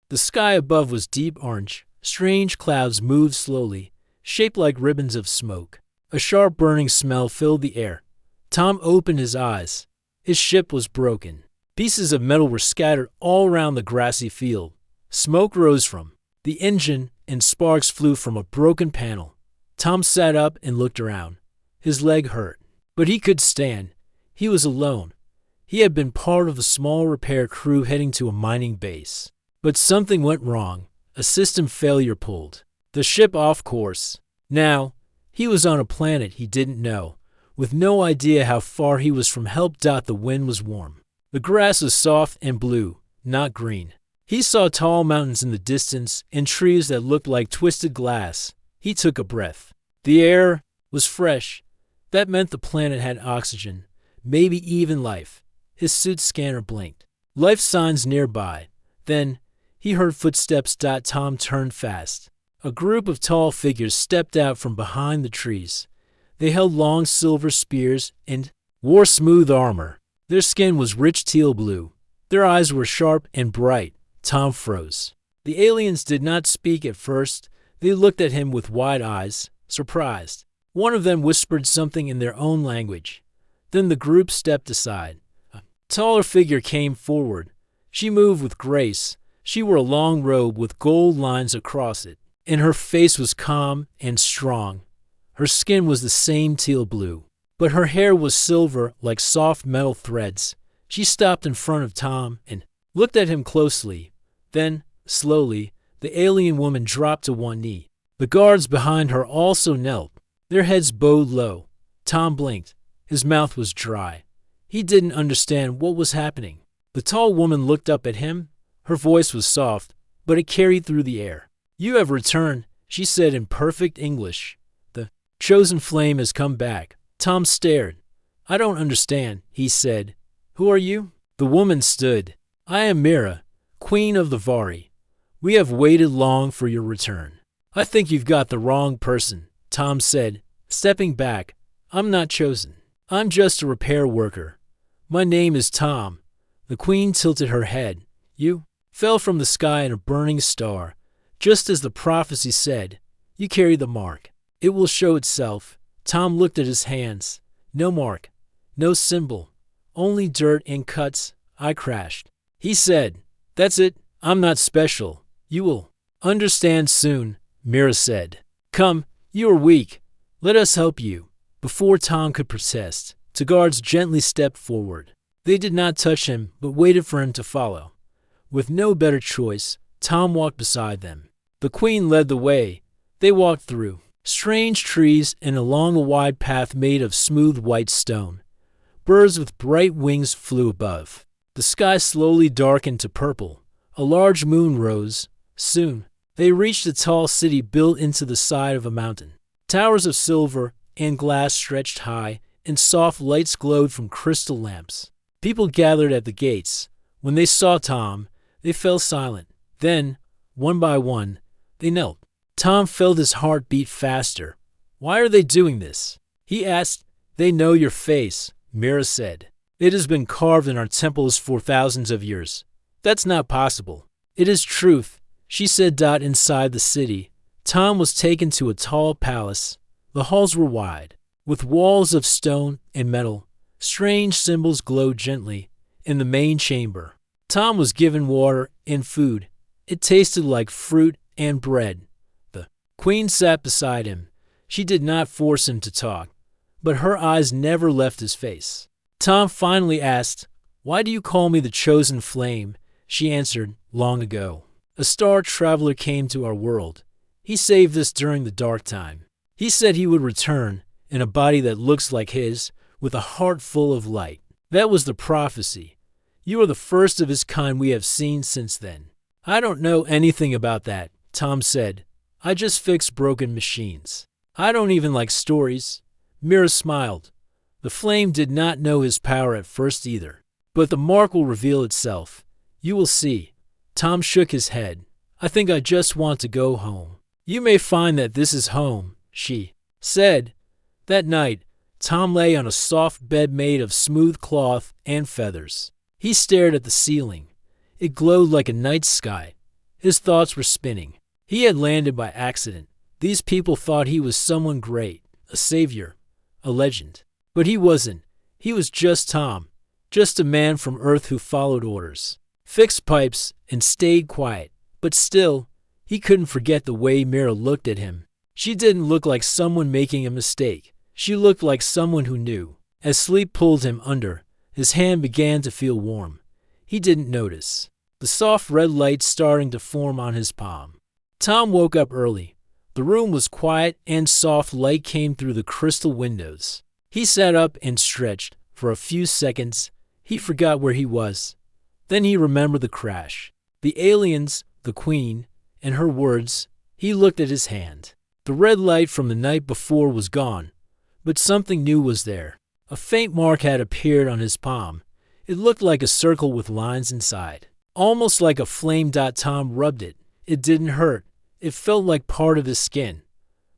The sky above was deep orange. Strange clouds moved slowly, shaped like ribbons of smoke. A sharp burning smell filled the air. Tom opened his eyes. His ship was broken. Pieces of metal were scattered all around the grassy field. Smoke rose from the engine, and sparks flew from a broken panel. Tom sat up and looked around. His leg hurt, but he could stand. He was alone. He had been part of a small repair crew heading to a mining base. But something went wrong. A system failure pulled the ship off course. Now, he was on a planet he didn't know, with no idea how far he was from help. The wind was warm. The grass was soft and blue, not green. He saw tall mountains in the distance and trees that looked like twisted glass. He took a breath. The air was fresh. That meant the planet had oxygen, maybe even life. His suit scanner blinked. Life signs nearby. Then, he heard footsteps. Tom turned fast. A group of tall figures stepped out from behind the trees. They held long silver spears and wore smooth armor. Their skin was rich teal blue. Their eyes were sharp and bright. Tom froze. The aliens did not speak at first. They looked at him with wide eyes, surprised. One of them whispered something in their own language. Then the group stepped aside. A taller figure came forward. She moved with grace. She wore a long robe with gold lines across it, and her face was calm and strong. Her skin was the same teal blue, but her hair was silver like soft metal threads. She stopped in front of Tom and looked at him closely. Then, slowly, the alien woman dropped to one knee. The guards behind her also knelt, their heads bowed low. Tom blinked. His mouth was dry. He didn't understand what was happening. The tall woman looked up at him. Her voice was soft, but it carried through the air. "You have returned," she said in perfect English. "The chosen flame has come back." Tom stared. "I don't understand," he said. "Who are you?" The woman stood. "I am Mira, Queen of the Vari. We have waited long for your return." "I think you've got the wrong person," Tom said, stepping back. "I'm not chosen. I'm just a repair worker. My name is Tom." The Queen tilted her head. "You fell from the sky in a burning star. Just as the prophecy said, you carry the mark. It will show itself." Tom looked at his hands. No mark, no symbol, only dirt and cuts. "I crashed." He said, "That's it. I'm not special. You will understand soon," Mira said. "Come, you are weak. Let us help you." Before Tom could protest, two guards gently stepped forward. They did not touch him, but waited for him to follow. With no better choice, Tom walked beside them. The Queen led the way. They walked through strange trees and along a wide path made of smooth white stone. Birds with bright wings flew above. The sky slowly darkened to purple. A large moon rose. Soon, they reached a tall city built into the side of a mountain. Towers of silver and glass stretched high, and soft lights glowed from crystal lamps. People gathered at the gates. When they saw Tom, they fell silent. Then, one by one, they knelt. Tom felt his heart beat faster. "Why are they doing this?" he asked. "They know your face," Mira said. "It has been carved in our temples for thousands of years." "That's not possible." "It is truth," she said. Inside the city, Tom was taken to a tall palace. The halls were wide, with walls of stone and metal. Strange symbols glowed gently. In the main chamber, Tom was given water and food. It tasted like fruit and bread. The Queen sat beside him. She did not force him to talk, but her eyes never left his face. Tom finally asked, "Why do you call me the chosen flame?" She answered, "Long ago, a star traveler came to our world. He saved us during the dark time. He said he would return in a body that looks like his, with a heart full of light. That was the prophecy. You are the first of his kind we have seen since then." "I don't know anything about that," Tom said. "I just fix broken machines. I don't even like stories." Mira smiled. The flame did not know his power at first either. "But the mark will reveal itself. You will see." Tom shook his head. "I think I just want to go home." "You may find that this is home," she said. That night, Tom lay on a soft bed made of smooth cloth and feathers. He stared at the ceiling. It glowed like a night sky. His thoughts were spinning. He had landed by accident. These people thought he was someone great, a savior, a legend. But he wasn't. He was just Tom, just a man from Earth who followed orders, fixed pipes, and stayed quiet. But still, he couldn't forget the way Mira looked at him. She didn't look like someone making a mistake. She looked like someone who knew. As sleep pulled him under, his hand began to feel warm. He didn't notice the soft red light starting to form on his palm. Tom woke up early. The room was quiet and soft light came through the crystal windows. He sat up and stretched. For a few seconds, he forgot where he was. Then he remembered the crash, the aliens, the Queen, and her words. He looked at his hand. The red light from the night before was gone, but something new was there. A faint mark had appeared on his palm. It looked like a circle with lines inside, almost like a flame. Tom rubbed it. It didn't hurt. It felt like part of his skin.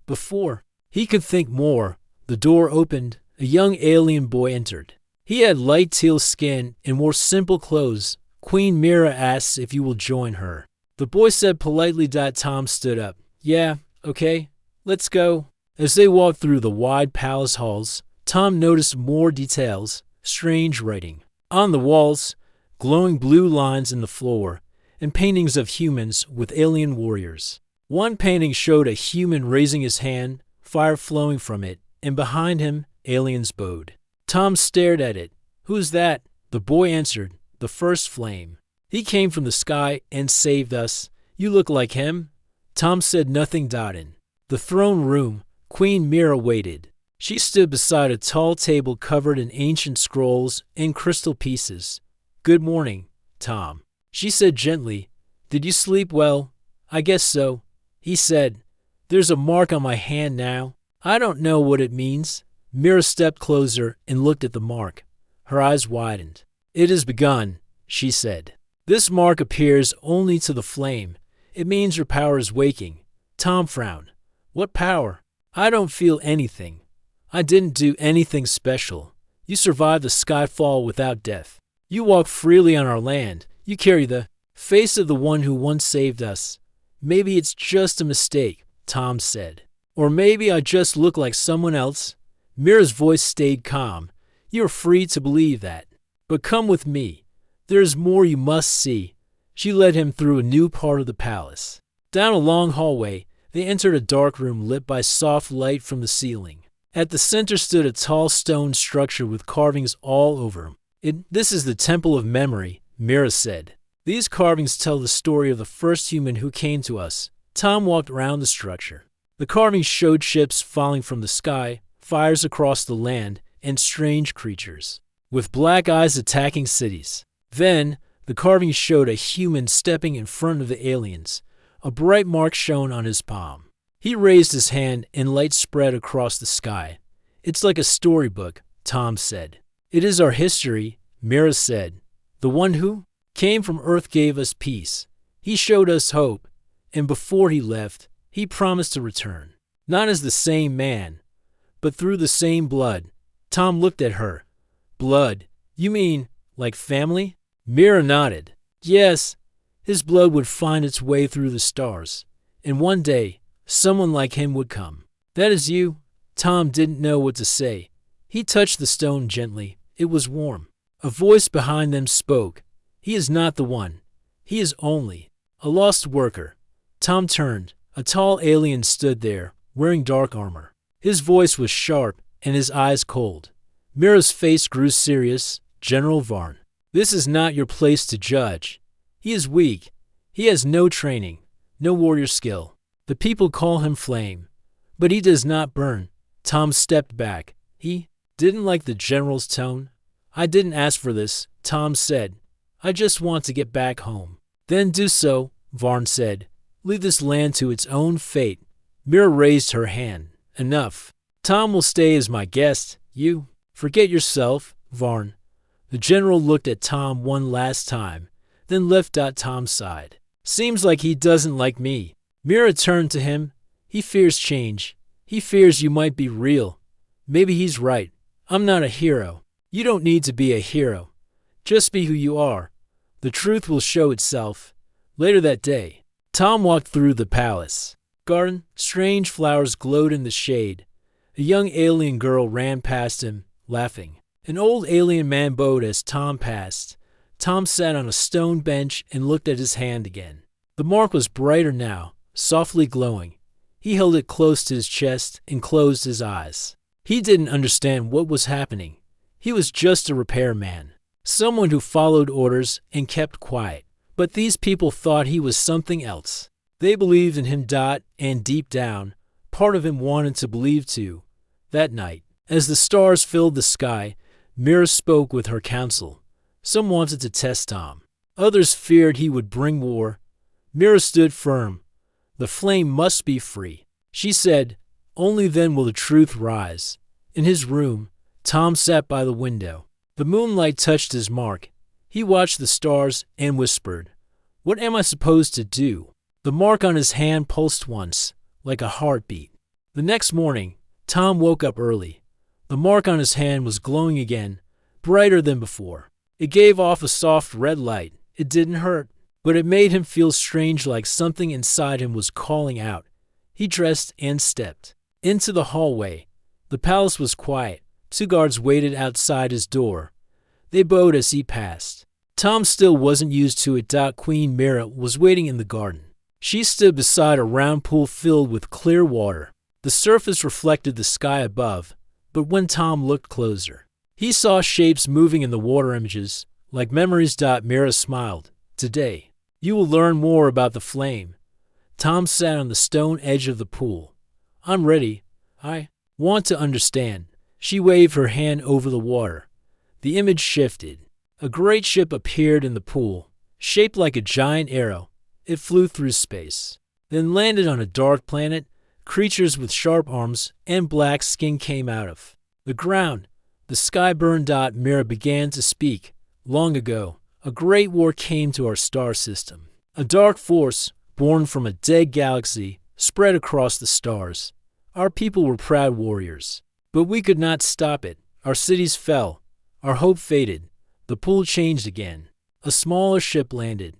Before he could think more, the door opened. A young alien boy entered. He had light teal skin and wore simple clothes. Queen Mira asks if you will join her. The boy said politely. Tom stood up. Yeah, okay, let's go. As they walked through the wide palace halls, Tom noticed more details, strange writing on the walls, glowing blue lines in the floor, and paintings of humans with alien warriors. One painting showed a human raising his hand, fire flowing from it, and behind him, aliens bowed. Tom stared at it. Who's that? The boy answered, the first flame. He came from the sky and saved us. You look like him. Tom said nothing. In the throne room, Queen Mira waited. She stood beside a tall table covered in ancient scrolls and crystal pieces. Good morning, Tom, she said gently. Did you sleep well? I guess so, he said. There's a mark on my hand now. I don't know what it means. Mira stepped closer and looked at the mark. Her eyes widened. It has begun, she said. This mark appears only to the flame. It means your power is waking. Tom frowned. What power? I don't feel anything. I didn't do anything special. You survived the skyfall without death. You walk freely on our land. You carry the face of the one who once saved us. Maybe it's just a mistake, Tom said. Or maybe I just look like someone else. Mira's voice stayed calm. You are free to believe that. But come with me. There is more you must see. She led him through a new part of the palace. Down a long hallway, they entered a dark room lit by soft light from the ceiling. At the center stood a tall stone structure with carvings all over it. This is the Temple of Memory, Mira said. These carvings tell the story of the first human who came to us. Tom walked around the structure. The carvings showed ships falling from the sky, fires across the land, and strange creatures with black eyes attacking cities. Then, the carvings showed a human stepping in front of the aliens. A bright mark shone on his palm. He raised his hand and light spread across the sky. It's like a storybook, Tom said. It is our history, Mira said. The one who came from Earth gave us peace. He showed us hope, and before he left, he promised to return. Not as the same man, but through the same blood. Tom looked at her. Blood? You mean, like family? Mira nodded. Yes, his blood would find its way through the stars, and one day, someone like him would come. That is you? Tom didn't know what to say. He touched the stone gently. It was warm. A voice behind them spoke. He is not the one. He is only a lost worker. Tom turned. A tall alien stood there, wearing dark armor. His voice was sharp and his eyes cold. Mira's face grew serious. General Varn, this is not your place to judge. He is weak. He has no training, no warrior skill. The people call him Flame, but he does not burn. Tom stepped back. He didn't like the general's tone. I didn't ask for this, Tom said. I just want to get back home. Then do so, Varn said. Leave this land to its own fate. Mira raised her hand. Enough. Tom will stay as my guest. You forget yourself, Varn. The general looked at Tom one last time, then left. Tom sighed. Seems like he doesn't like me. Mira turned to him. He fears change. He fears you might be real. Maybe he's right. I'm not a hero. You don't need to be a hero. Just be who you are. The truth will show itself. Later that day, Tom walked through the palace garden. Strange flowers glowed in the shade. A young alien girl ran past him, laughing. An old alien man bowed as Tom passed. Tom sat on a stone bench and looked at his hand again. The mark was brighter now, softly glowing. He held it close to his chest and closed his eyes. He didn't understand what was happening. He was just a repairman, someone who followed orders and kept quiet. But these people thought he was something else. They believed in him, and deep down, part of him wanted to believe too. That night, as the stars filled the sky, Mira spoke with her council. Some wanted to test Tom. Others feared he would bring war. Mira stood firm. The flame must be free. She said, only then will the truth rise. In his room, Tom sat by the window. The moonlight touched his mark. He watched the stars and whispered, "What am I supposed to do?" The mark on his hand pulsed once, like a heartbeat. The next morning, Tom woke up early. The mark on his hand was glowing again, brighter than before. It gave off a soft red light. It didn't hurt, but it made him feel strange, like something inside him was calling out. He dressed and stepped into the hallway. The palace was quiet. 2 guards waited outside his door. They bowed as he passed. Tom still wasn't used to it. Queen Mira was waiting in the garden. She stood beside a round pool filled with clear water. The surface reflected the sky above, but when Tom looked closer, he saw shapes moving in the water, images, like memories. Mira smiled. "Today, you will learn more about the flame." Tom sat on the stone edge of the pool. "I'm ready. I want to understand." She waved her hand over the water. The image shifted. A great ship appeared in the pool, shaped like a giant arrow. It flew through space, then landed on a dark planet. Creatures with sharp arms and black skin came out of the ground. The sky burned. Mira began to speak. "Long ago, a great war came to our star system. A dark force, born from a dead galaxy, spread across the stars. Our people were proud warriors, but we could not stop it. Our cities fell. Our hope faded. The pool changed again. A smaller ship landed.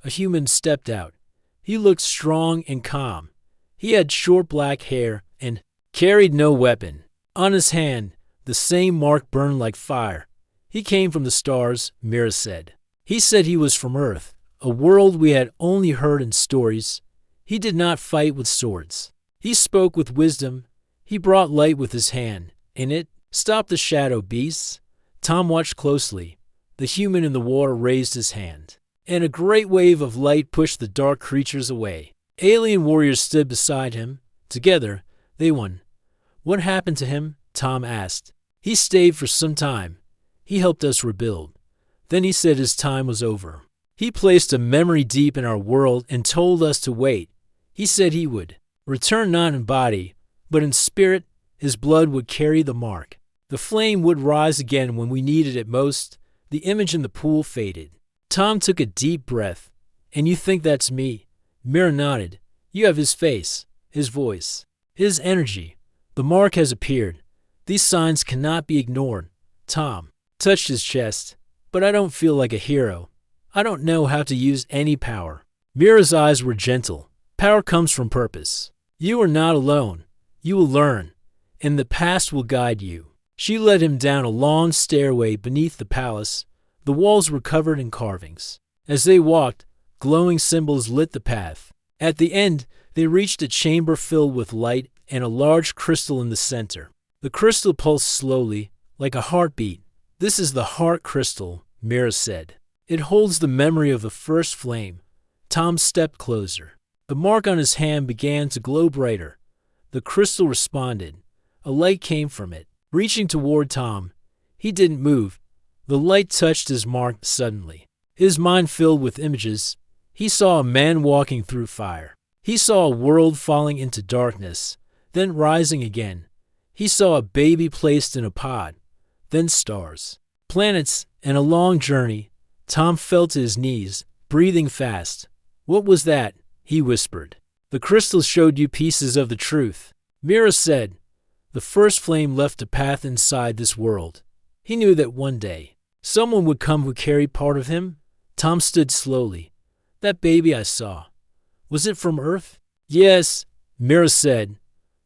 A human stepped out. He looked strong and calm. He had short black hair and carried no weapon. On his hand, the same mark burned like fire. He came from the stars," Mira said. "He said he was from Earth, a world we had only heard in stories. He did not fight with swords. He spoke with wisdom. He brought light with his hand, and it stopped the shadow beasts." Tom watched closely. The human in the water raised his hand, and a great wave of light pushed the dark creatures away. Alien warriors stood beside him. Together, they won. "What happened to him?" Tom asked. "He stayed for some time. He helped us rebuild. Then he said his time was over. He placed a memory deep in our world and told us to wait. He said he would return not in body, but in spirit. His blood would carry the mark. The flame would rise again when we needed it most." The image in the pool faded. Tom took a deep breath. "And you think that's me?" Mira nodded. "You have his face, his voice, his energy. The mark has appeared. These signs cannot be ignored." Tom touched his chest. "But I don't feel like a hero. I don't know how to use any power." Mira's eyes were gentle. "Power comes from purpose. You are not alone. You will learn, and the past will guide you." She led him down a long stairway beneath the palace. The walls were covered in carvings. As they walked, glowing symbols lit the path. At the end, they reached a chamber filled with light and a large crystal in the center. The crystal pulsed slowly, like a heartbeat. "This is the heart crystal," Mira said. "It holds the memory of the first flame." Tom stepped closer. The mark on his hand began to glow brighter. The crystal responded. A light came from it, reaching toward Tom. He didn't move. The light touched his mark suddenly. His mind filled with images. He saw a man walking through fire. He saw a world falling into darkness, then rising again. He saw a baby placed in a pod, then stars, planets, and a long journey. Tom fell to his knees, breathing fast. "What was that?" he whispered. "The crystal showed you pieces of the truth," Mira said. "The first flame left a path inside this world. He knew that one day, someone would come who carried part of him." Tom stood slowly. "That baby I saw, Was it from Earth? Yes, Mira said.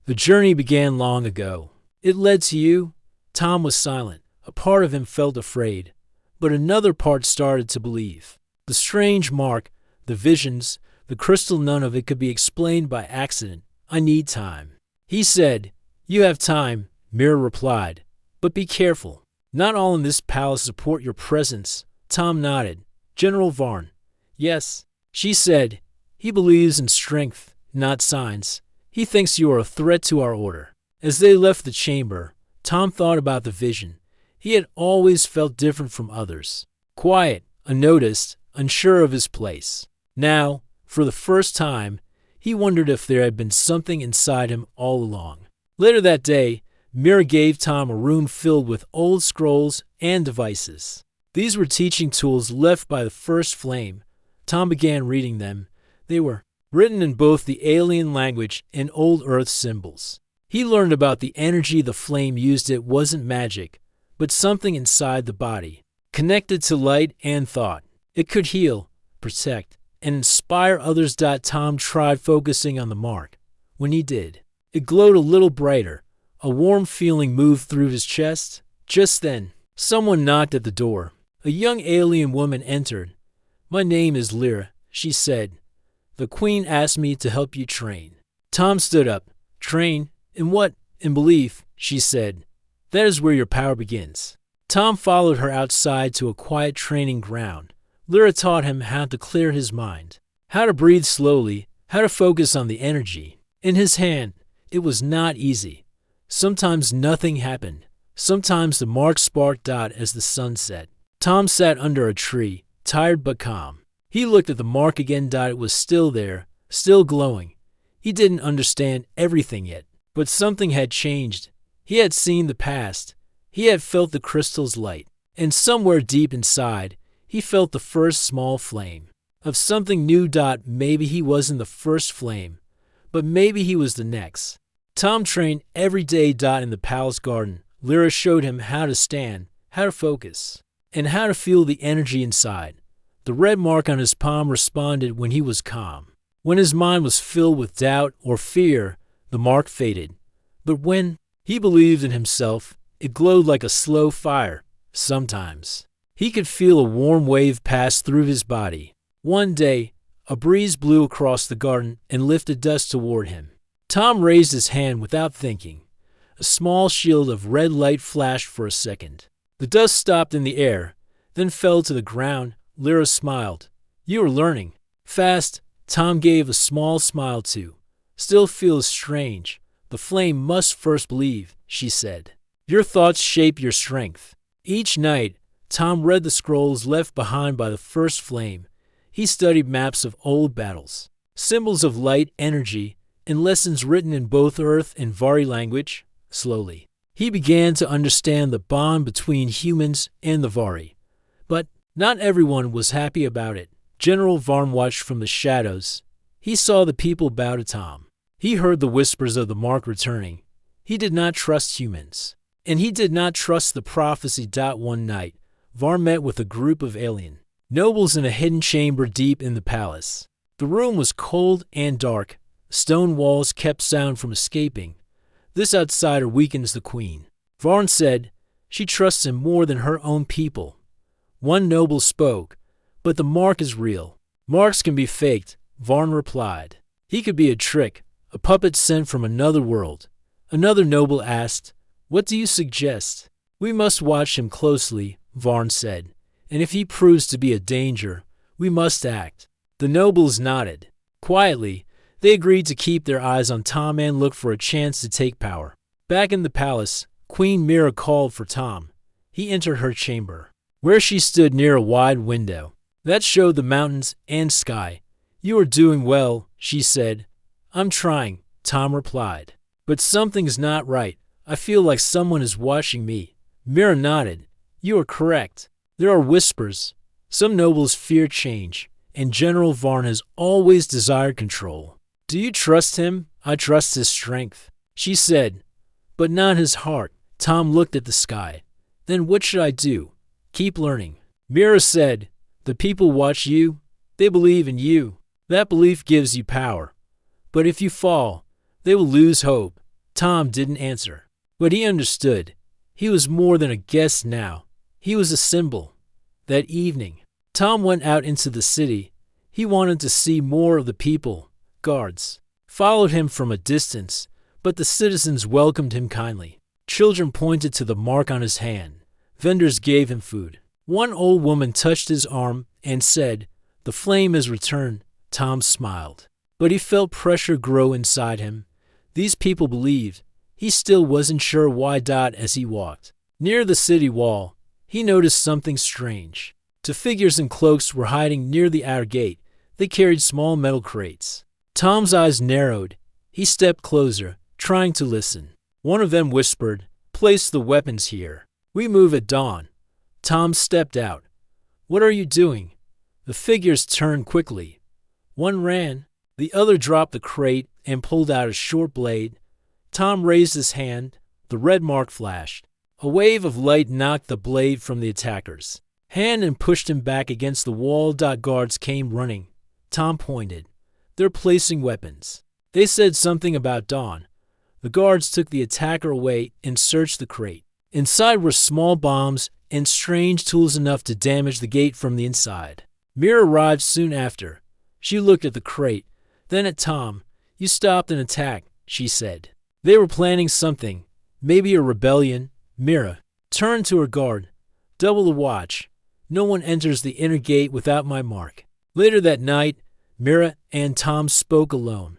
The journey began long ago. It led to you? Tom was silent. A part of him felt afraid, but another part started to believe. The strange mark, the visions, the crystal, none of it could be explained by accident. I need time. He said. You have time, Mira replied, but be careful. Not all in this palace support your presence. Tom nodded. General Varn. Yes, she said. He believes in strength, not signs. He thinks you are a threat to our order. As they left the chamber, Tom thought about the vision. He had always felt different from others. Quiet, unnoticed, unsure of his place. Now, for the first time, he wondered if there had been something inside him all along. Later that day, Mira gave Tom a room filled with old scrolls and devices. These were teaching tools left by the first flame. Tom began reading them. They were written in both the alien language and old Earth symbols. He learned about the energy the flame used. It wasn't magic, but something inside the body, connected to light and thought. It could heal, protect, and inspire others. Tom tried focusing on the mark. When he did, it glowed a little brighter. A warm feeling moved through his chest. Just then, someone knocked at the door. A young alien woman entered. My name is Lyra, she said. The queen asked me to help you train. Tom stood up. Train? In what? In belief, she said. That is where your power begins. Tom followed her outside to a quiet training ground. Lyra taught him how to clear his mind, how to breathe slowly, how to focus on the energy. In his hand, it was not easy. Sometimes nothing happened. Sometimes the mark sparked as the sun set. Tom sat under a tree, tired but calm. He looked at the mark again. It was still there, still glowing. He didn't understand everything yet, but something had changed. He had seen the past. He had felt the crystal's light. And somewhere deep inside, he felt the first small flame of something new. Maybe he wasn't the first flame, but maybe he was the next. Tom trained every day. In the palace garden, Lyra showed him how to stand, how to focus, and how to feel the energy inside. The red mark on his palm responded when he was calm. When his mind was filled with doubt or fear, the mark faded. But when he believed in himself, it glowed like a slow fire. Sometimes he could feel a warm wave pass through his body. One day, a breeze blew across the garden and lifted dust toward him. Tom raised his hand without thinking. A small shield of red light flashed for a second. The dust stopped in the air, then fell to the ground. Lyra smiled. You are learning. Fast. Tom gave a small smile too. Still feels strange. The flame must first believe, she said. Your thoughts shape your strength. Each night, Tom read the scrolls left behind by the first flame. He studied maps of old battles, symbols of light energy, and lessons written in both Earth and Vari language. Slowly, he began to understand the bond between humans and the Vari. But not everyone was happy about it. General Varn watched from the shadows. He saw the people bow to Tom. He heard the whispers of the mark returning. He did not trust humans. And he did not trust the prophecy. One night, Varn met with a group of alien nobles in a hidden chamber deep in the palace. The room was cold and dark. Stone walls kept sound from escaping. This outsider weakens the queen, Varn said. She trusts him more than her own people. One noble spoke. But the mark is real. Marks can be faked, Varn replied. He could be a trick, a puppet sent from another world. Another noble asked, what do you suggest? We must watch him closely, Varn said. And if he proves to be a danger, we must act. The nobles nodded. Quietly, they agreed to keep their eyes on Tom and look for a chance to take power. Back in the palace, Queen Mira called for Tom. He entered her chamber, where she stood near a wide window that showed the mountains and sky. You are doing well, she said. I'm trying, Tom replied. But something's not right. I feel like someone is watching me. Mira nodded. You are correct. There are whispers. Some nobles fear change, and General Varn has always desired control. Do you trust him? I trust his strength, she said. But not his heart. Tom looked at the sky. Then what should I do? Keep learning. Mira said. The people watch you. They believe in you. That belief gives you power. But if you fall, they will lose hope. Tom didn't answer. But he understood. He was more than a guest now. He was a symbol. That evening, Tom went out into the city. He wanted to see more of the people. Guards followed him from a distance, but the citizens welcomed him kindly. Children pointed to the mark on his hand. Vendors gave him food. One old woman touched his arm and said, "The flame is returned." Tom smiled. But he felt pressure grow inside him. These people believed. He still wasn't sure why. As he walked near the city wall, he noticed something strange. Two figures in cloaks were hiding near the outer gate. They carried small metal crates. Tom's eyes narrowed. He stepped closer, trying to listen. One of them whispered, "Place the weapons here. We move at dawn." Tom stepped out. "What are you doing?" The figures turned quickly. One ran. The other dropped the crate and pulled out a short blade. Tom raised his hand. The red mark flashed. A wave of light knocked the blade from the attacker's hand and pushed him back against the wall. Guards came running. Tom pointed. "They're placing weapons." They said something about dawn. The guards took the attacker away and searched the crate. Inside were small bombs and strange tools enough to damage the gate from the inside. Mira arrived soon after. She looked at the crate, then at Tom. "You stopped an attack," she said. "They were planning something, maybe a rebellion." Mira turned to her guard. "Double the watch. No one enters the inner gate without my mark." Later that night, Mira and Tom spoke alone.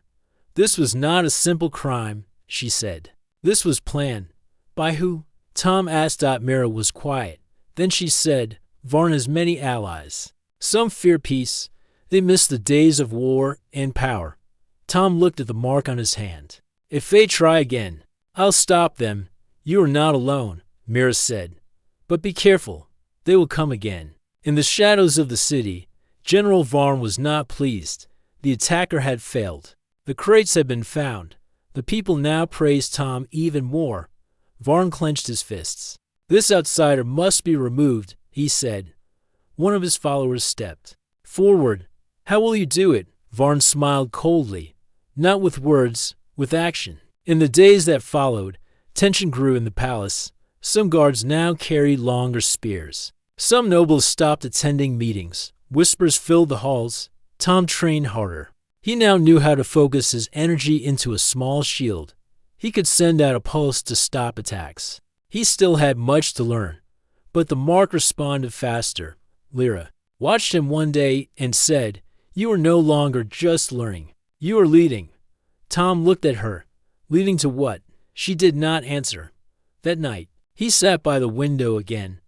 "This was not a simple crime," she said. "This was planned." "By who?" Tom asked. Mira was quiet. Then she said, "Varn has many allies. Some fear peace. They miss the days of war and power." Tom looked at the mark on his hand. "If they try again, I'll stop them." "You are not alone," Mira said. "But be careful. They will come again." In the shadows of the city, General Varn was not pleased. The attacker had failed. The crates had been found. The people now praised Tom even more. Varn clenched his fists. "This outsider must be removed," he said. One of his followers stepped forward. "How will you do it?" Varn smiled coldly. "Not with words, with action." In the days that followed, tension grew in the palace. Some guards now carried longer spears. Some nobles stopped attending meetings. Whispers filled the halls. Tom trained harder. He now knew how to focus his energy into a small shield. He could send out a pulse to stop attacks. He still had much to learn, but the mark responded faster. Lyra watched him one day and said, "You are no longer just learning. You are leading." Tom looked at her. Leading to what? She did not answer. That night, he sat by the window again.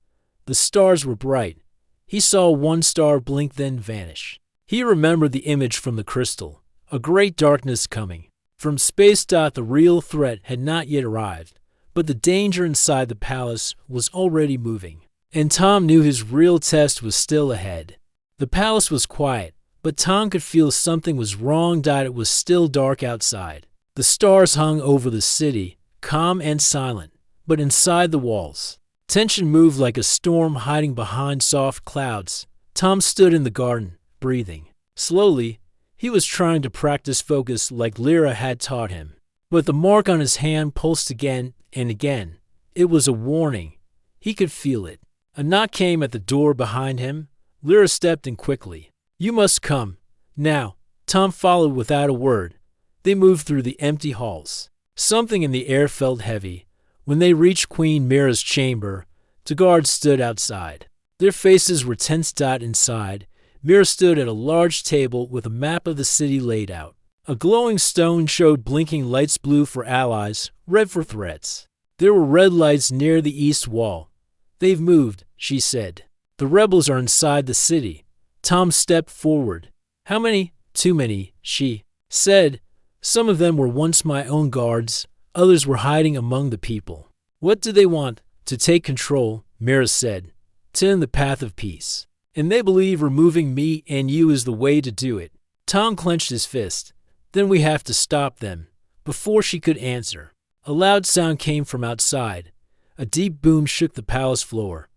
The stars were bright. He saw one star blink then vanish. He remembered the image from the crystal, a great darkness coming. From space. The real threat had not yet arrived, but the danger inside the palace was already moving. And Tom knew his real test was still ahead. The palace was quiet, but Tom could feel something was wrong. It was still dark outside. The stars hung over the city, calm and silent, but inside the walls, tension moved like a storm hiding behind soft clouds. Tom stood in the garden, breathing slowly. He was trying to practice focus like Lyra had taught him. But the mark on his hand pulsed again and again. It was a warning. He could feel it. A knock came at the door behind him. Lyra stepped in quickly. "You must come. Now." Tom followed without a word. They moved through the empty halls. Something in the air felt heavy. When they reached Queen Mira's chamber, the guards stood outside. Their faces were tense. Inside, Mira stood at a large table with a map of the city laid out. A glowing stone showed blinking lights, blue for allies, red for threats. There were red lights near the east wall. "They've moved," she said. "The rebels are inside the city." Tom stepped forward. "How many?" "Too many," she said. "Some of them were once my own guards. Others were hiding among the people." "What do they want?" "To take control," Mira said. "To end the path of peace. And they believe removing me and you is the way to do it." Tom clenched his fist. "Then we have to stop them." Before she could answer, a loud sound came from outside. A deep boom shook the palace floor.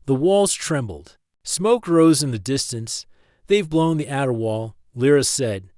The walls trembled. Smoke rose in the distance. "They've blown the outer wall," Lyra said.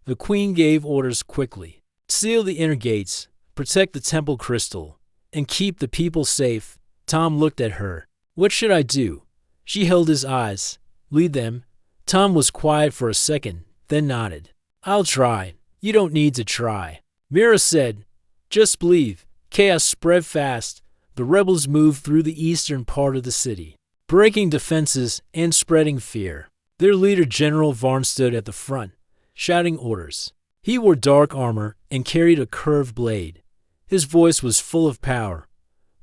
The queen gave orders quickly. Seal the inner gates, protect the temple crystal, and keep the people safe. Tom looked at her. What should I do? She held his eyes. Lead them. Tom was quiet for a second, then nodded. I'll try. You don't need to try. Mira said, just believe. Chaos spread fast. The rebels moved through the eastern part of the city, breaking defenses and spreading fear. Their leader, General Varn, stood at the front, shouting orders. He wore dark armor and carried a curved blade. His voice was full of power.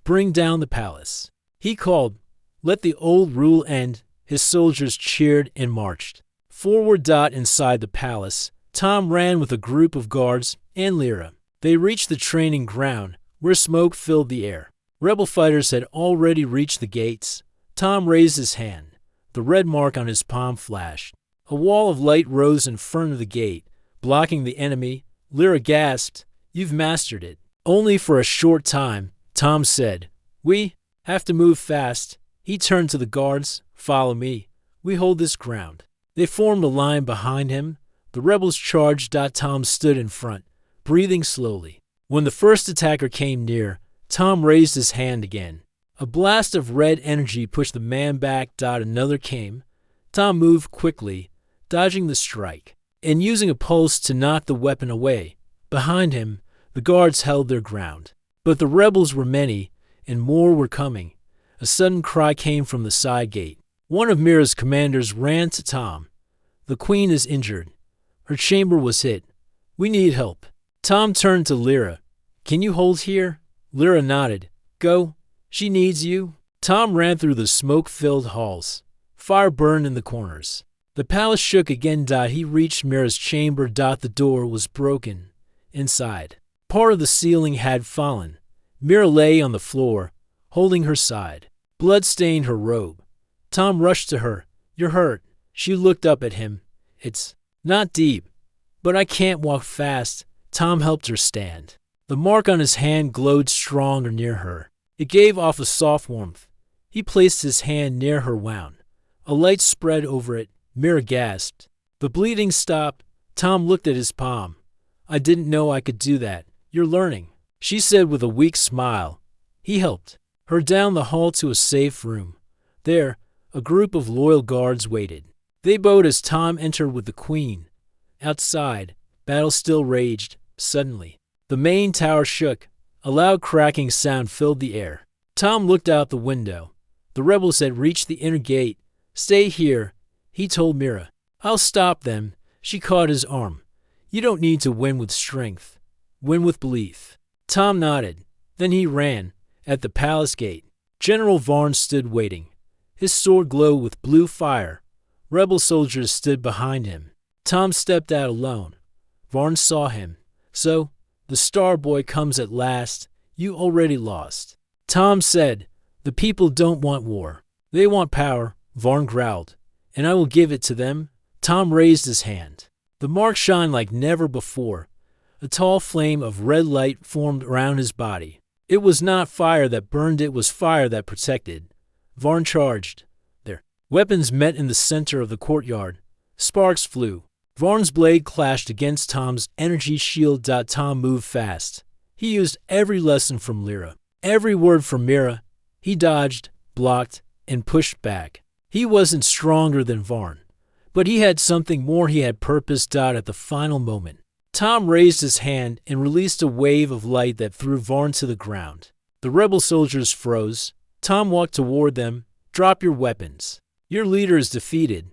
Bring down the palace. He called, let the old rule end. His soldiers cheered and marched. Forward. Inside the palace, Tom ran with a group of guards and Lyra. They reached the training ground, where smoke filled the air. Rebel fighters had already reached the gates. Tom raised his hand. The red mark on his palm flashed. A wall of light rose in front of the gate, blocking the enemy. Lyra gasped, you've mastered it. Only for a short time, Tom said. We have to move fast. He turned to the guards. Follow me. We hold this ground. They formed a line behind him. The rebels charged. Tom stood in front, breathing slowly. When the first attacker came near, Tom raised his hand again. A blast of red energy pushed the man back. Another came. Tom moved quickly, dodging the strike, and using a pulse to knock the weapon away. Behind him, the guards held their ground. But the rebels were many, and more were coming. A sudden cry came from the side gate. One of Mira's commanders ran to Tom. The queen is injured. Her chamber was hit. We need help. Tom turned to Lyra. Can you hold here? Lyra nodded. Go. She needs you. Tom ran through the smoke-filled halls. Fire burned in the corners. The palace shook again. He reached Mira's chamber. The door was broken. Inside, part of the ceiling had fallen. Mira lay on the floor, holding her side. Blood stained her robe. Tom rushed to her. You're hurt. She looked up at him. It's not deep, but I can't walk fast. Tom helped her stand. The mark on his hand glowed stronger near her. It gave off a soft warmth. He placed his hand near her wound. A light spread over it. Mira gasped. The bleeding stopped. Tom looked at his palm. I didn't know I could do that. You're learning, she said with a weak smile. He helped her down the hall to a safe room. There, a group of loyal guards waited. They bowed as Tom entered with the queen. Outside, battle still raged. Suddenly, the main tower shook. A loud cracking sound filled the air. Tom looked out the window. The rebels had reached the inner gate. Stay here, he told Mira. I'll stop them. She caught his arm. You don't need to win with strength. Win with belief. Tom nodded. Then he ran. At the palace gate, General Varn stood waiting. His sword glowed with blue fire. Rebel soldiers stood behind him. Tom stepped out alone. Varn saw him. So, the Star Boy comes at last. You already lost. Tom said, the people don't want war. They want power, Varn growled. And I will give it to them. Tom raised his hand. The mark shined like never before. A tall flame of red light formed around his body. It was not fire that burned, it was fire that protected. Varn charged. Their weapons met in the center of the courtyard. Sparks flew. Varn's blade clashed against Tom's energy shield. Tom moved fast. He used every lesson from Lyra, every word from Mira. He dodged, blocked, and pushed back. He wasn't stronger than Varn, but he had something more. He had purpose. At the final moment, Tom raised his hand and released a wave of light that threw Varn to the ground. The rebel soldiers froze. Tom walked toward them. Drop your weapons. Your leader is defeated.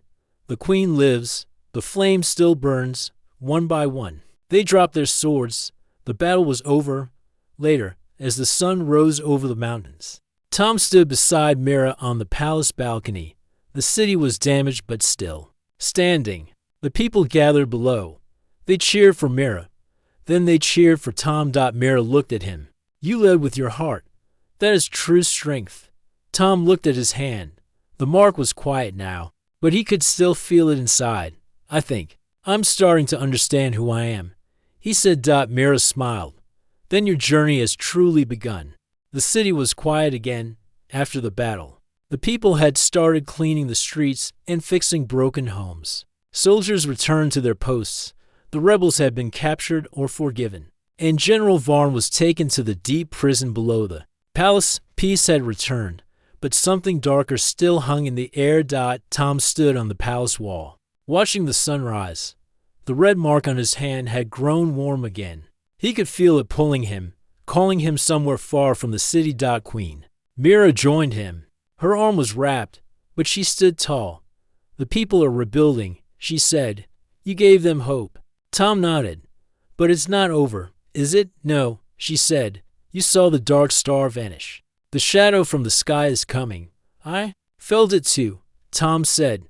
The queen lives. The flame still burns. One by one, they dropped their swords. The battle was over. Later, as the sun rose over the mountains, Tom stood beside Mira on the palace balcony. The city was damaged but still standing. The people gathered below. They cheered for Mira. Then they cheered for Tom. Mira looked at him. You led with your heart. That is true strength. Tom looked at his hand. The mark was quiet now, but he could still feel it inside. I think I'm starting to understand who I am, he said. Mira smiled. Then your journey has truly begun. The city was quiet again after the battle. The people had started cleaning the streets and fixing broken homes. Soldiers returned to their posts. The rebels had been captured or forgiven, and General Varn was taken to the deep prison below the palace. Peace had returned, but something darker still hung in the air. Tom stood on the palace wall, watching the sunrise. The red mark on his hand had grown warm again. He could feel it pulling him, calling him somewhere far from the city. Queen Mira joined him. Her arm was wrapped, but she stood tall. The people are rebuilding, she said. You gave them hope. Tom nodded. But it's not over, is it? No, she said. You saw the dark star vanish. The shadow from the sky is coming. I felt it too, Tom said.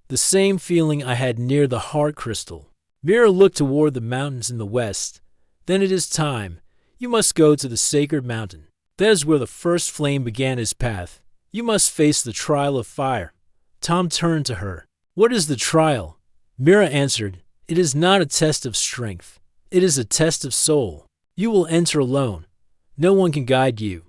The same feeling I had near the heart crystal. Mira looked toward the mountains in the west. Then it is time. You must go to the sacred mountain. That is where the first flame began his path. You must face the trial of fire. Tom turned to her. What is the trial? Mira answered. It is not a test of strength. It is a test of soul. You will enter alone. No one can guide you.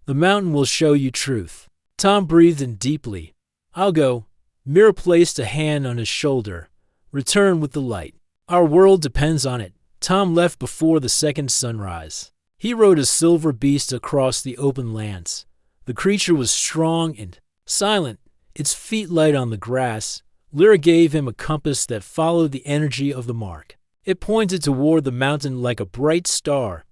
The mountain will show you truth. Tom breathed in deeply. I'll go. Mira placed a hand on his shoulder. Return with the light. Our world depends on it. Tom left before the second sunrise. He rode a silver beast across the open lands. The creature was strong and silent, its feet light on the grass. Lyra gave him a compass that followed the energy of the mark. It pointed toward the mountain like a bright star.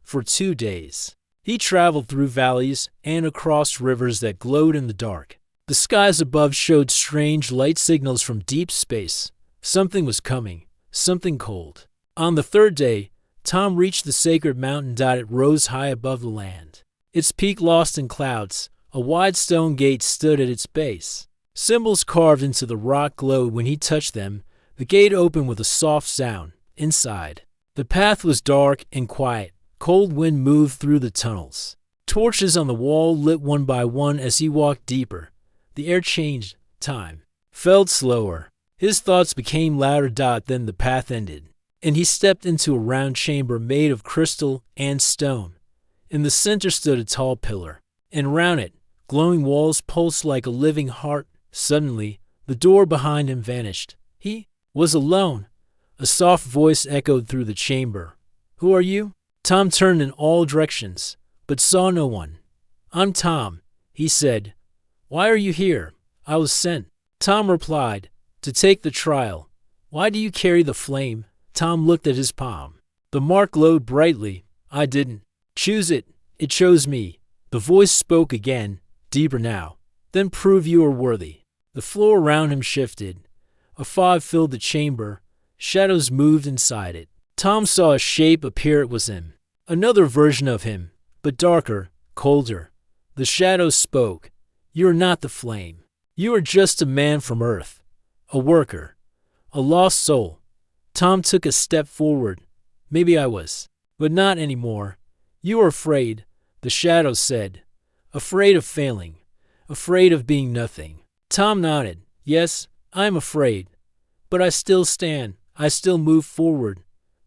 For 2 days, he traveled through valleys and across rivers that glowed in the dark. The skies above showed strange light signals from deep space. Something was coming, something cold. On the 3rd day, Tom reached the sacred mountain. It rose high above the land. Its peak lost in clouds. A wide stone gate stood at its base. Symbols carved into the rock glowed when he touched them. The gate opened with a soft sound. Inside, the path was dark and quiet. Cold wind moved through the tunnels. Torches on the wall lit one by one as he walked deeper. The air changed. Time felt slower. His thoughts became louder. Then the path ended, and he stepped into a round chamber made of crystal and stone. In the center stood a tall pillar, and round it, glowing walls pulsed like a living heart. Suddenly, the door behind him vanished. He was alone. A soft voice echoed through the chamber. Who are you? Tom turned in all directions, but saw no one. I'm Tom, he said. Why are you here? I was sent. Tom replied, to take the trial. Why do you carry the flame? Tom looked at his palm. The mark glowed brightly. I didn't choose it. It chose me. The voice spoke again, deeper now. Then prove you are worthy. The floor around him shifted. A fog filled the chamber. Shadows moved inside it. Tom saw a shape appear. It was him. Another version of him, but darker, colder. The shadow spoke. You are not the flame. You are just a man from Earth. A worker. A lost soul. Tom took a step forward. Maybe I was, but not anymore. You are afraid, the shadow said. Afraid of failing. Afraid of being nothing. Tom nodded. Yes, I am afraid. But I still stand. I still move forward.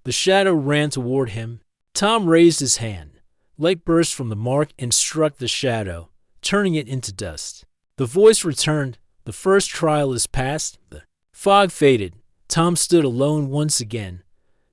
The shadow ran toward him. Tom raised his hand. Light burst from the mark and struck the shadow, turning it into dust. The voice returned. The first trial is past. The fog faded. Tom stood alone once again.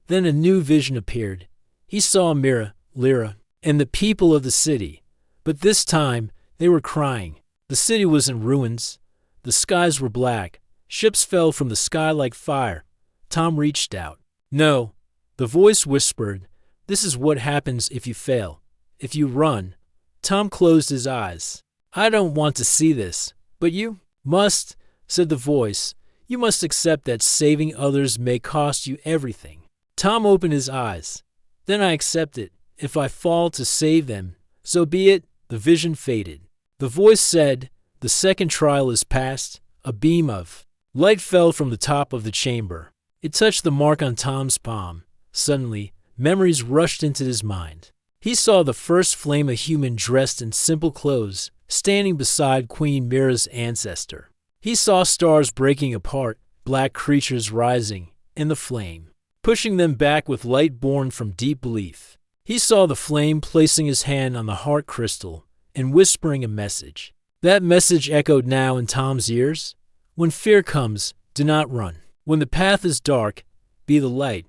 Then a new vision appeared. He saw Mira, Lyra, and the people of the city. But this time, they were crying. The city was in ruins. The skies were black. Ships fell from the sky like fire. Tom reached out. No, the voice whispered. This is what happens if you fail. If you run. Tom closed his eyes. I don't want to see this, but you must, said the voice. You must accept that saving others may cost you everything. Tom opened his eyes. Then I accept it. If I fall to save them, so be it. The vision faded. The voice said, the second trial is past. A beam of light fell from the top of the chamber. It touched the mark on Tom's palm. Suddenly, memories rushed into his mind. He saw the first flame, a human dressed in simple clothes, standing beside Queen Mira's ancestor. He saw stars breaking apart, black creatures rising in the flame, pushing them back with light born from deep belief. He saw the flame placing his hand on the heart crystal and whispering a message. That message echoed now in Tom's ears. When fear comes, do not run. When the path is dark, be the light.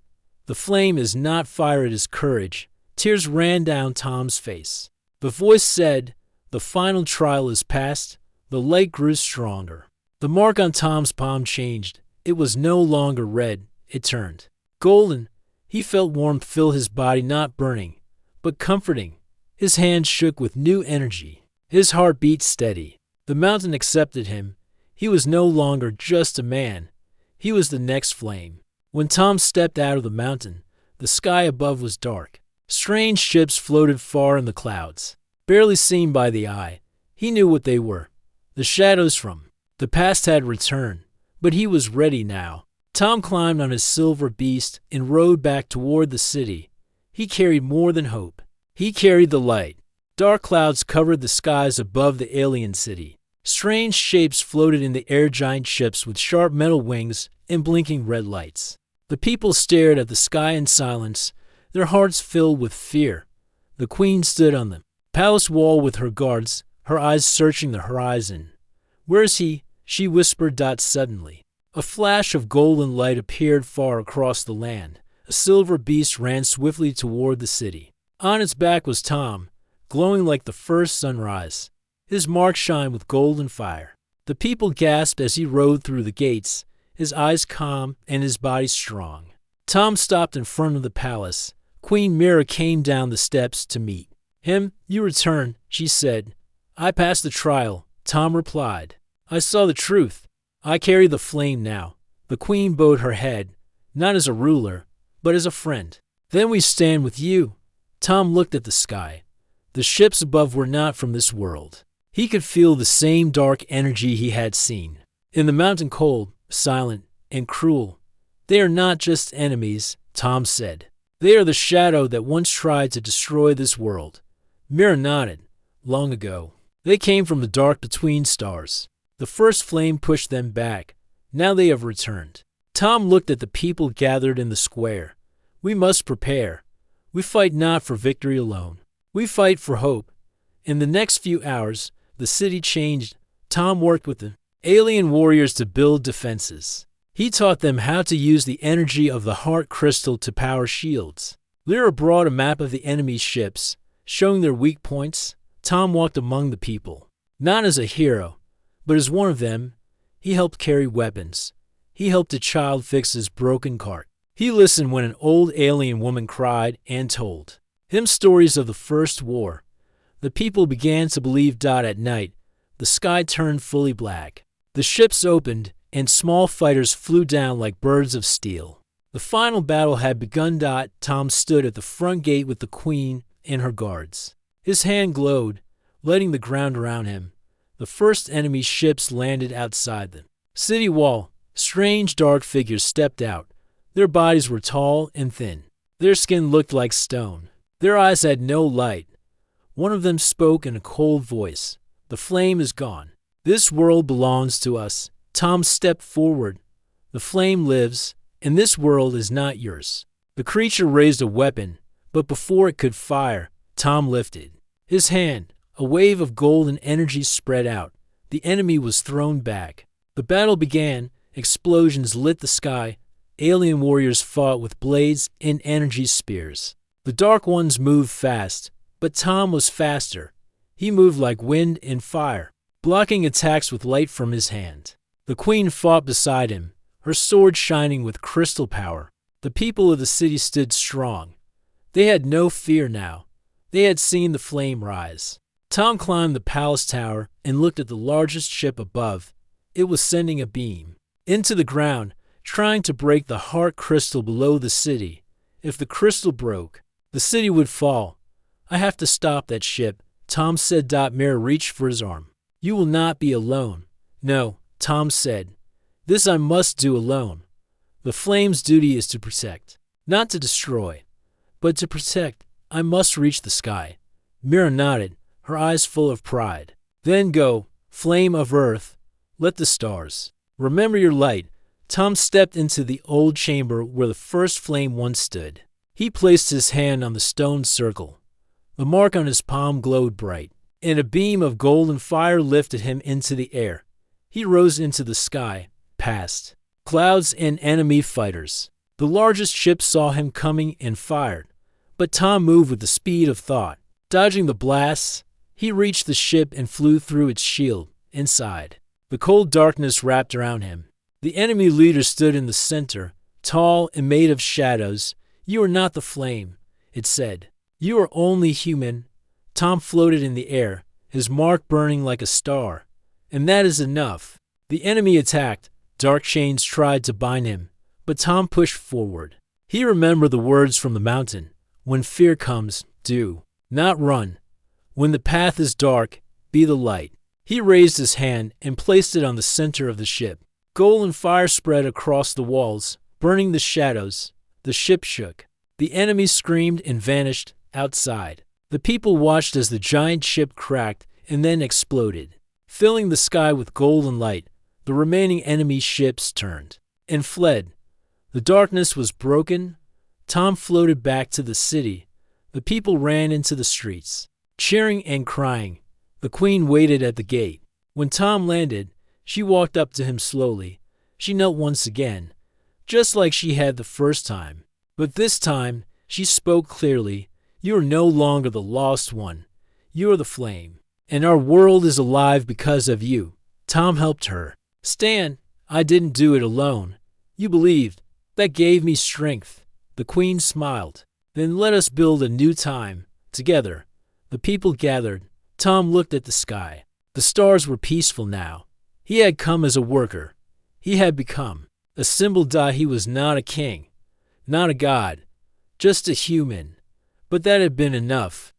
The flame is not fire, it is courage. Tears ran down Tom's face. The voice said, the final trial is past. The light grew stronger. The mark on Tom's palm changed. It was no longer red, it turned golden. He felt warmth fill his body, not burning, but comforting. His hands shook with new energy. His heart beat steady. The mountain accepted him. He was no longer just a man. He was the next flame. When Tom stepped out of the mountain, the sky above was dark. Strange ships floated far in the clouds, barely seen by the eye. He knew what they were. The shadows from the past had returned, but he was ready now. Tom climbed on his silver beast and rode back toward the city. He carried more than hope. He carried the light. Dark clouds covered the skies above the alien city. Strange shapes floated in the air, giant ships with sharp metal wings and blinking red lights. The people stared at the sky in silence, their hearts filled with fear. The queen stood on the palace wall with her guards, her eyes searching the horizon. "Where is he?" she whispered. Suddenly, a flash of golden light appeared far across the land. A silver beast ran swiftly toward the city. On its back was Tom, glowing like the first sunrise. His mark shined with golden fire. The people gasped as he rode through the gates, his eyes calm and his body strong. Tom stopped in front of the palace. Queen Mira came down the steps to meet him. "You return," she said. "I passed the trial," Tom replied. "I saw the truth. I carry the flame now." The queen bowed her head, not as a ruler, but as a friend. "Then we stand with you." Tom looked at the sky. The ships above were not from this world. He could feel the same dark energy he had seen in the mountain, cold, silent, and cruel. "They are not just enemies," Tom said. "They are the shadow that once tried to destroy this world." Mira nodded. "Long ago. They came from the dark between stars. The first flame pushed them back. Now they have returned." Tom looked at the people gathered in the square. "We must prepare. We fight not for victory alone. We fight for hope." In the next few hours, the city changed. Tom worked with the alien warriors to build defenses. He taught them how to use the energy of the heart crystal to power shields. Lyra brought a map of the enemy's ships, showing their weak points. Tom walked among the people, not as a hero, but as one of them. He helped carry weapons. He helped a child fix his broken cart. He listened when an old alien woman cried and told him stories of the First War. The people began to believe. At night, the sky turned fully black. The ships opened, and small fighters flew down like birds of steel. The final battle had begun. Tom stood at the front gate with the queen and her guards. His hand glowed, lighting the ground around him. The first enemy ships landed outside the city wall. Strange dark figures stepped out. Their bodies were tall and thin. Their skin looked like stone. Their eyes had no light. One of them spoke in a cold voice. "The flame is gone. This world belongs to us." Tom stepped forward. "The flame lives, and this world is not yours." The creature raised a weapon, but before it could fire, Tom lifted his hand. A wave of golden energy spread out. The enemy was thrown back. The battle began. Explosions lit the sky. Alien warriors fought with blades and energy spears. The Dark Ones moved fast, but Tom was faster. He moved like wind and fire, blocking attacks with light from his hand. The queen fought beside him, her sword shining with crystal power. The people of the city stood strong. They had no fear now. They had seen the flame rise. Tom climbed the palace tower and looked at the largest ship above. It was sending a beam into the ground, trying to break the heart crystal below the city. If the crystal broke, the city would fall. "I have to stop that ship," Tom said. Mira reached for his arm. "You will not be alone." "No," Tom said. "This I must do alone. The flame's duty is to protect, not to destroy, but to protect. I must reach the sky." Mira nodded, her eyes full of pride. "Then go, flame of earth. Let the stars remember your light." Tom stepped into the old chamber where the first flame once stood. He placed his hand on the stone circle. The mark on his palm glowed bright, and a beam of golden fire lifted him into the air. He rose into the sky, past clouds, and enemy fighters. The largest ship saw him coming and fired, but Tom moved with the speed of thought. Dodging the blasts, he reached the ship and flew through its shield. Inside, the cold darkness wrapped around him. The enemy leader stood in the center, tall and made of shadows. "You are not the flame," it said. "You are only human." Tom floated in the air, his mark burning like a star. And that is enough. The enemy attacked. Dark chains tried to bind him, but Tom pushed forward. He remembered the words from the mountain. When fear comes, do not run. When the path is dark, be the light. He raised his hand and placed it on the center of the ship. Golden fire spread across the walls, burning the shadows. The ship shook. The enemy screamed and vanished outside. The people watched as the giant ship cracked and then exploded, filling the sky with golden light. The remaining enemy ships turned and fled. The darkness was broken. Tom floated back to the city. The people ran into the streets, cheering and crying. The queen waited at the gate. When Tom landed, she walked up to him slowly. She knelt once again, just like she had the first time. But this time, she spoke clearly. "You are no longer the lost one. You are the flame, and our world is alive because of you." Tom helped her. "Stan, I didn't do it alone. You believed. That gave me strength." The queen smiled. "Then let us build a new time, together." The people gathered. Tom looked at the sky. The stars were peaceful now. He had come as a worker. He had become a symbol. He was not a king, not a god, just a human. But that had been enough.